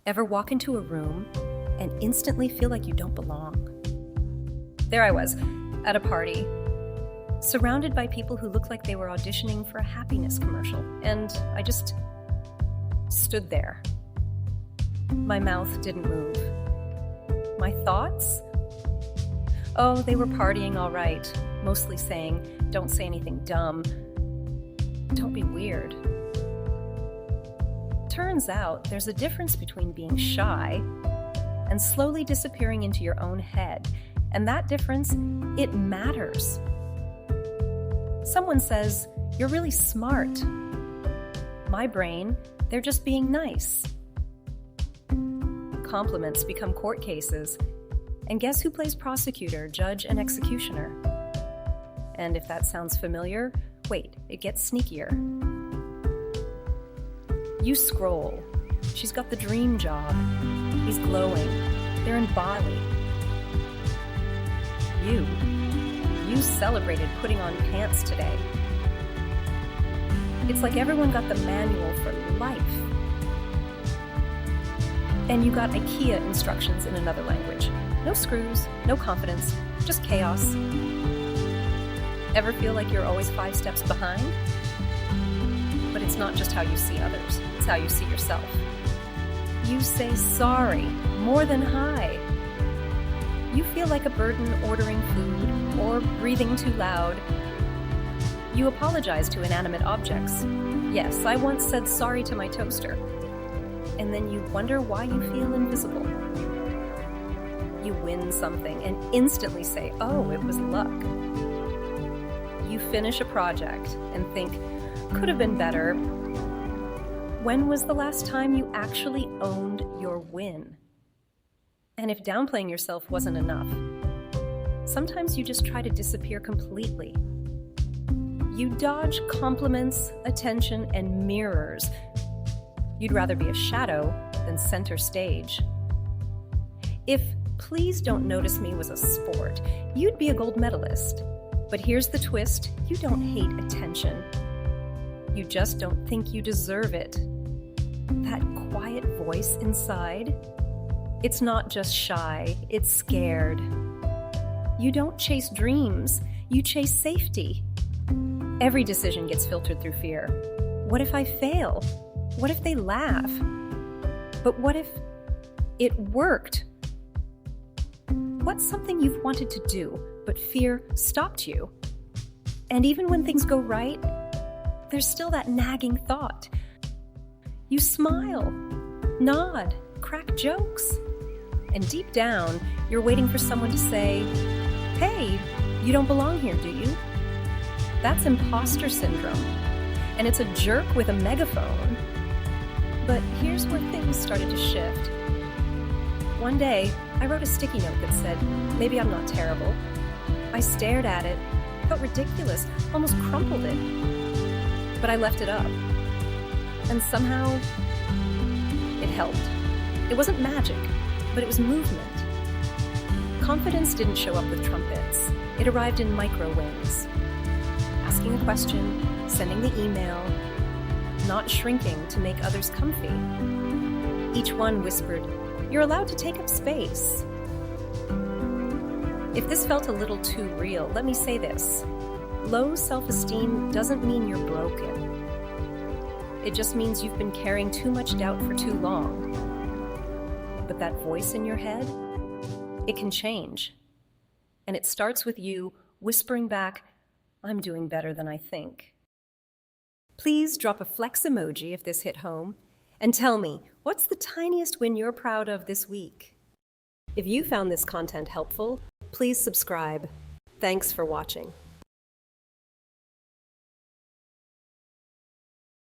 Ever walk into a room and instantly feel like you don't belong? There I was, at a party, surrounded by people who looked like they were auditioning for a happiness commercial, and I just stood there. My mouth didn't move. My thoughts? Oh, they were partying all right, mostly saying, "Don't say anything dumb. Don't be weird." Turns out there's a difference between being shy and slowly disappearing into your own head. And that difference, it matters. Someone says, "You're really smart." My brain, they're just being nice. Compliments become court cases. And guess who plays prosecutor, judge, and executioner? And if that sounds familiar, wait, it gets sneakier. You scroll. She's got the dream job. He's glowing. They're in Bali. You celebrated putting on pants today. It's like everyone got the manual for life. And you got IKEA instructions in another language. No screws, no confidence, just chaos. Ever feel like you're always 5 steps behind? But it's not just how you see others, it's how you see yourself. You say sorry more than hi. You feel like a burden ordering food or breathing too loud. You apologize to inanimate objects. Yes, I once said sorry to my toaster. And then you wonder why you feel invisible. You win something and instantly say, "Oh, it was luck." You finish a project and think, "Could have been better." When was the last time you actually owned your win? And if downplaying yourself wasn't enough, sometimes you just try to disappear completely. You dodge compliments, attention, and mirrors. You'd rather be a shadow than center stage. If "please don't notice me" was a sport, you'd be a gold medalist. But here's the twist, you don't hate attention. You just don't think you deserve it. That quiet voice inside, it's not just shy, it's scared. You don't chase dreams, you chase safety. Every decision gets filtered through fear. What if I fail? What if they laugh? But what if it worked? What's something you've wanted to do, but fear stopped you? And even when things go right, there's still that nagging thought. You smile, nod, crack jokes. And deep down, you're waiting for someone to say, "Hey, you don't belong here, do you?" That's imposter syndrome. And it's a jerk with a megaphone. But here's where things started to shift. One day, I wrote a sticky note that said, "Maybe I'm not terrible." I stared at it, felt ridiculous, almost crumpled it. But I left it up. And somehow, it helped. It wasn't magic, but it was movement. Confidence didn't show up with trumpets. It arrived in micro wins. Asking a question, sending the email, not shrinking to make others comfy. Each one whispered, "You're allowed to take up space." If this felt a little too real, let me say this. Low self-esteem doesn't mean you're broken. It just means you've been carrying too much doubt for too long. But that voice in your head, it can change. And it starts with you whispering back, "I'm doing better than I think." Please drop a flex emoji if this hit home, and tell me, what's the tiniest win you're proud of this week? If you found this content helpful, please subscribe. Thanks for watching.